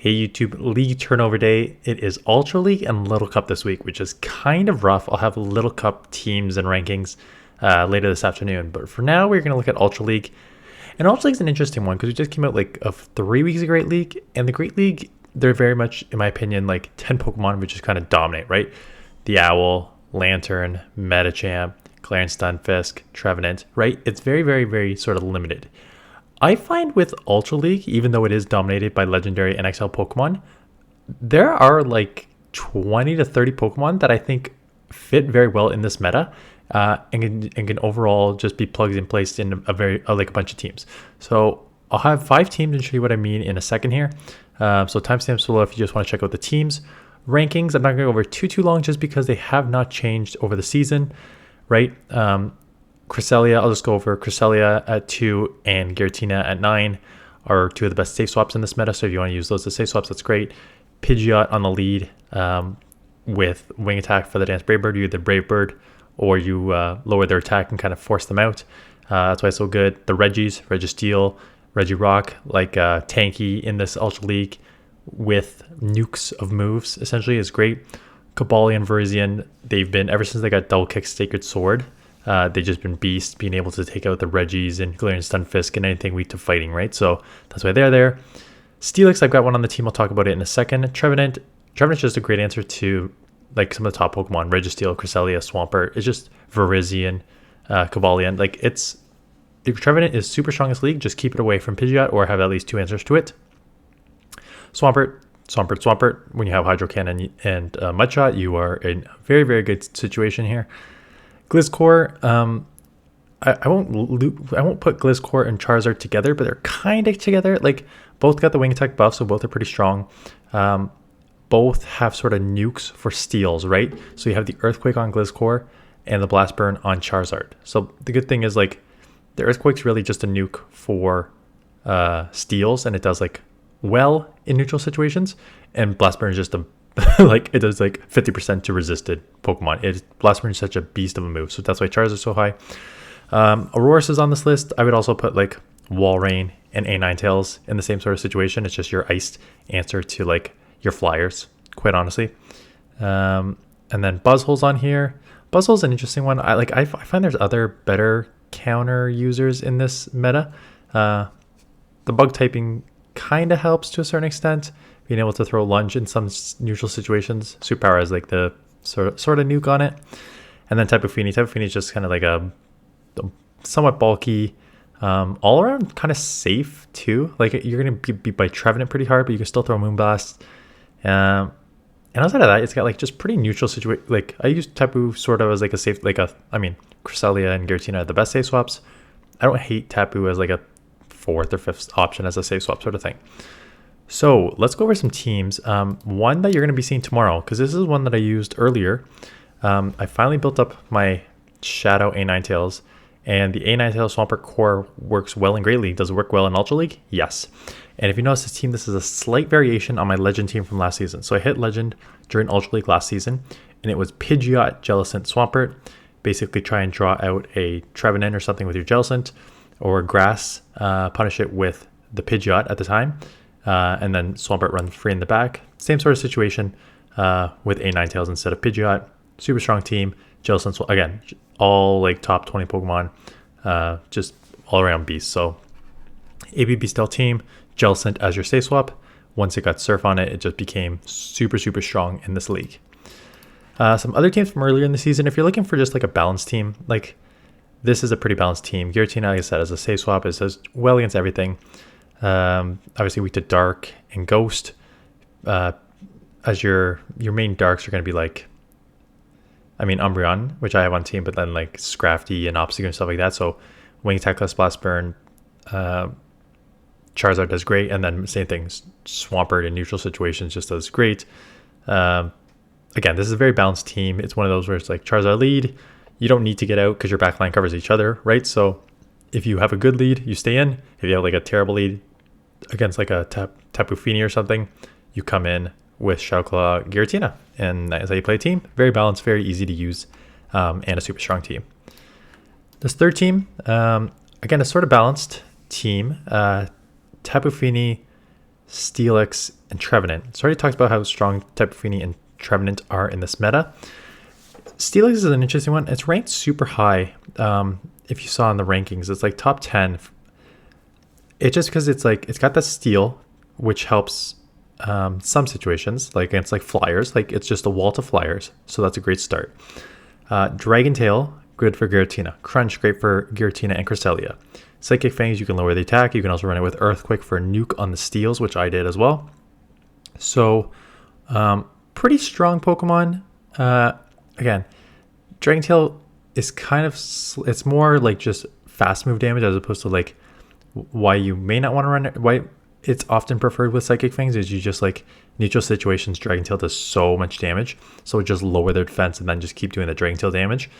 Hey YouTube, League turnover day. It is Ultra League and Little Cup this week, which is kind of rough. I'll have Little Cup teams and rankings later this afternoon. But for now, we're going to look at Ultra League. And Ultra League is an interesting one because we just came out like of 3 weeks of Great League. And the Great League, they're very much, in my opinion, like 10 Pokemon, which just kind of dominate, right? The Owl, Lantern, Medicham, Clarence Stunfisk, Trevenant, right? It's very, very, very sort of limited. I find with Ultra League, even though it is dominated by legendary and XL Pokemon, there are like 20 to 30 Pokemon that I think fit very well in this meta and can overall just be plugged and placed in like a bunch of teams. So I'll have 5 teams and show you what I mean in a second here. So timestamps below if you just want to check out the teams. Rankings, I'm not going to go over too long just because they have not changed over the season, right? Cresselia, I'll just go over Cresselia at 2 and Giratina at 9 are 2 of the best safe swaps in this meta. So if you want to use those as safe swaps, that's great. Pidgeot on the lead with wing attack for the Dance Brave Bird. You either Brave Bird or you lower their attack and kind of force them out. That's why it's so good. The Registeel, Regirock, like tanky in this Ultra League with nukes of moves essentially is great. Cobalion and Virizion, they've been, ever since they got Double Kick Sacred Sword, they've just been beasts, being able to take out the Reggies and Galarian Stunfisk and anything weak to fighting, right? So that's why they're there. Steelix, I've got one on the team. I'll talk about it in a second. Trevenant's just a great answer to like some of the top Pokemon. Registeel, Cresselia, Swampert. It's just Virizion, Cobalion. Like Trevenant is super strong in this league. Just keep it away from Pidgeot or have at least 2 answers to it. Swampert. When you have Hydro Cannon and Mudshot, you are in a very, very good situation here. Gliscor, I won't put Gliscor and Charizard together, but they're kind of together. Like both got the wing attack buff, so both are pretty strong. Both have sort of nukes for steals, right? So you have the Earthquake on Gliscor and the Blast Burn on Charizard. So the good thing is like the Earthquake's really just a nuke for steals, and it does like well in neutral situations, and Blast Burn is just a like it does like 50% to resisted Pokemon. Blast Burn is such a beast of a move, so that's why Charizard is so high. Aurorus is on this list. I would also put like Walrein and A9tails in the same sort of situation. It's just your iced answer to like your flyers, quite honestly. And then Buzzhole's on here. Buzzhole's an interesting one. I find there's other better counter users in this meta. The bug typing kind of helps to a certain extent, being able to throw lunge in some neutral situations. Superpower has like the sort of nuke on it. And then Tapu Fini. Tapu Fini is just kind of like a somewhat bulky, all around kind of safe too. Like you're going to be beat by Trevenant pretty hard, but you can still throw Moonblast. And outside of that, it's got like just pretty neutral situation. Like I use Tapu sort of as like a safe, Cresselia and Giratina are the best safe swaps. I don't hate Tapu as like a 4th or 5th option as a safe swap sort of thing. So let's go over some teams. One that you're going to be seeing tomorrow, because this is one that I used earlier. I finally built up my Shadow A9tails, and the A9tails Swampert core works well in Great League. Does it work well in Ultra League? Yes. And if you notice this team, this is a slight variation on my Legend team from last season. So I hit Legend during Ultra League last season, and it was Pidgeot, Jellicent, Swampert. Basically try and draw out a Trevenant or something with your Jellicent, or Grass, punish it with the Pidgeot at the time. And then Swampert runs free in the back. Same sort of situation with A9tails instead of Pidgeot. Super strong team. Jellicent, again, all like top 20 Pokemon, just all around beasts. So ABB Stealth team, Jellicent as your safe swap. Once it got Surf on it, it just became super, super strong in this league. Some other teams from earlier in the season, if you're looking for just like a balanced team, like this is a pretty balanced team. Giratina, like I said, as a safe swap, it says well against everything. Obviously weak to Dark and Ghost. As your main Darks are going to be like, Umbreon, which I have on team, but then like Scrafty and Obstagoon and stuff like that. So Wing Attack plus Blast Burn, Charizard does great, and then same things, Swampert in neutral situations just does great. Again, this is a very balanced team. It's one of those where it's like Charizard lead, you don't need to get out because your backline covers each other, right? So if you have a good lead, you stay in. If you have like a terrible lead against like a Tapu Fini or something, you come in with Shadowclaw, Giratina, and that's how you play a team. Very balanced, very easy to use, and a super strong team. This third team, again, a sort of balanced team. Tapu Fini, Steelix, and Trevenant. So I already talked about how strong Tapu Fini and Trevenant are in this meta. Steelix is an interesting one. It's ranked super high. If you saw in the rankings, it's like top 10. It's just because it's like it's got that steel, which helps some situations, like against like flyers. Like it's just a wall to flyers, so that's a great start. Dragon Tail, good for Giratina. Crunch, great for Giratina and Cresselia. Psychic Fangs, you can lower the attack. You can also run it with Earthquake for a nuke on the steals, which I did as well. So, pretty strong Pokemon. Again, Dragon Tail is kind of, it's more like just fast move damage as opposed to like why you may not want to run it. Why it's often preferred with Psychic Fangs is you just like neutral situations, Dragon Tail does so much damage. So just lower their defense and then just keep doing the Dragon Tail damage.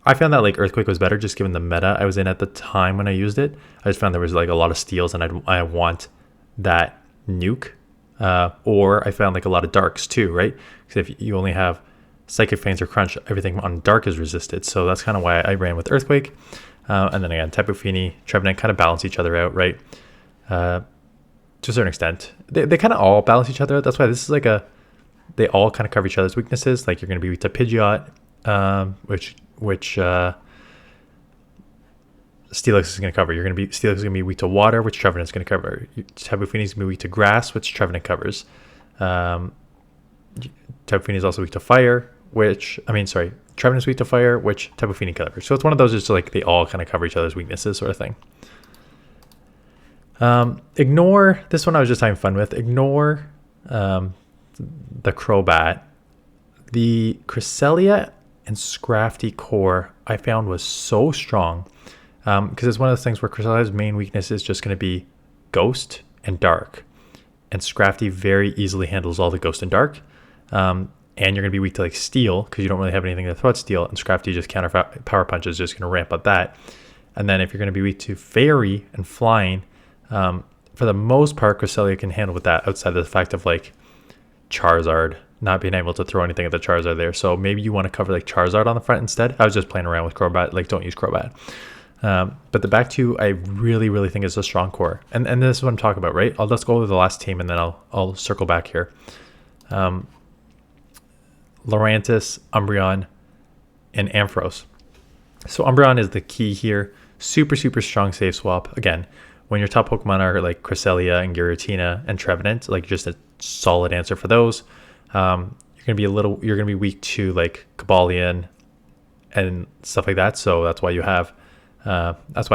I found that like Earthquake was better just given the meta I was in at the time when I used it. I just found there was like a lot of steals and I want that nuke. Or I found like a lot of darks too, right? Because if you only have Psychic Fangs or Crunch, everything on dark is resisted. So that's kind of why I ran with Earthquake. And then again, Tapu Fini, Trevenant kind of balance each other out, right? To a certain extent. They kind of all balance each other out. That's why this is like they all kind of cover each other's weaknesses. Like you're going to be weak to Pidgeot, which Steelix is going to cover. Steelix is going to be weak to water, which Trevenant is going to cover. Tapu Fini is going to be weak to grass, which Trevenant covers. Tapu Fini is also weak to fire, Trevenant is weak to fire, which Tapu Fini covers. So it's one of those just like they all kind of cover each other's weaknesses sort of thing. Ignore this one. I was just having fun with. Ignore the Crobat. The Cresselia and Scrafty core I found was so strong because it's one of those things where Cresselia's main weakness is just going to be Ghost and Dark, and Scrafty very easily handles all the Ghost and Dark. And you're going to be weak to like Steel because you don't really have anything to throw at Steel, and Scrafty just counter Power Punch is just going to ramp up that. And then if you're going to be weak to Fairy and Flying, for the most part, Cresselia can handle with that outside of the fact of like Charizard not being able to throw anything at the Charizard there. So maybe you want to cover like Charizard on the front instead. I was just playing around with Crobat, like don't use Crobat. But the back two, I really, really think is a strong core. And this is what I'm talking about, right? Let's go over the last team and then I'll circle back here. Lurantis, Umbreon, and Ampharos. So Umbreon is the key here. Super, super strong save swap. Again, when your top Pokemon are like Cresselia and Giratina and Trevenant, like just a solid answer for those. You're gonna be weak to like Cobalion and stuff like that. So that's why I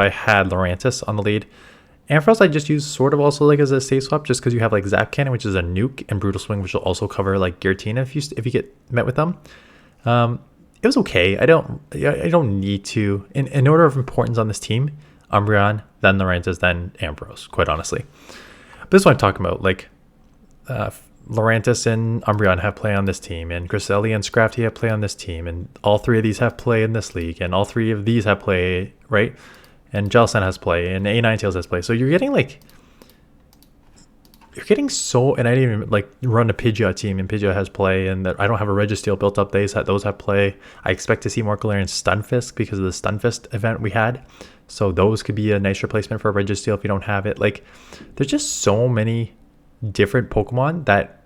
had Lurantis on the lead. Ampharos I just use sort of also like as a save swap just because you have like Zap Cannon, which is a nuke, and Brutal Swing, which will also cover like Giratina if you get met with them. It was okay. I don't need to. In order of importance on this team, Umbreon, then Lurantis, then Ampharos, quite honestly. But this is what I'm talking about. Like Lurantis and Umbreon have play on this team, and Cresselia and Scrafty have play on this team, and all three of these have play in this league, and all three of these have play, right? And Jellicent has play, and A9tails has play. So you're getting so, and I didn't even like run a Pidgeot team, and Pidgeot has play, and I don't have a Registeel built up. Those have play. I expect to see more Galarian Stunfisk because of the Stunfist event we had. So those could be a nice replacement for a Registeel if you don't have it. Like, there's just so many different Pokemon that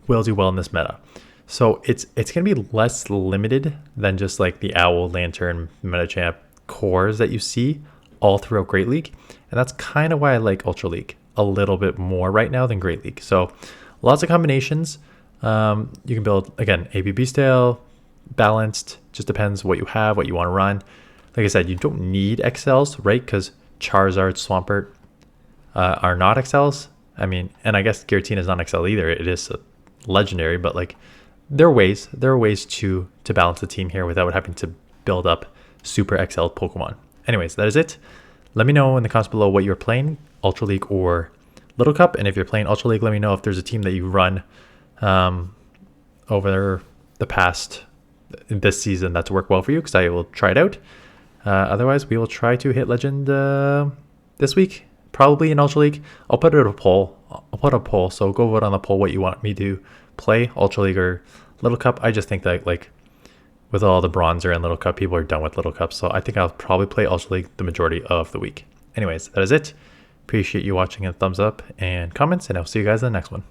will do well in this meta. So it's going to be less limited than just like the Owl, Lantern, Metachamp cores that you see all throughout Great League. And that's kind of why I like Ultra League a little bit more right now than Great League. So lots of combinations. You can build, again, ABB style, balanced, just depends what you have, what you want to run. Like I said, you don't need XLs, right? Because Charizard, Swampert are not XLs. I mean, and I guess Giratina is not XL either. It is a legendary, but like there are ways to balance the team here without having to build up super XL Pokemon. Anyways, that is it. Let me know in the comments below what you're playing, Ultra League or Little Cup. And if you're playing Ultra League, let me know if there's a team that you run over the past this season that's worked well for you, because I will try it out. Otherwise, we will try to hit Legend this week, probably in Ultra League. I'll put a poll. So go vote on the poll what you want me to play, Ultra League or Little Cup. I just think that like with all the Bronzor and Little Cup, people are done with Little Cup. So I think I'll probably play Ultra League the majority of the week. Anyways, that is it. Appreciate you watching, and thumbs up and comments, and I'll see you guys in the next one.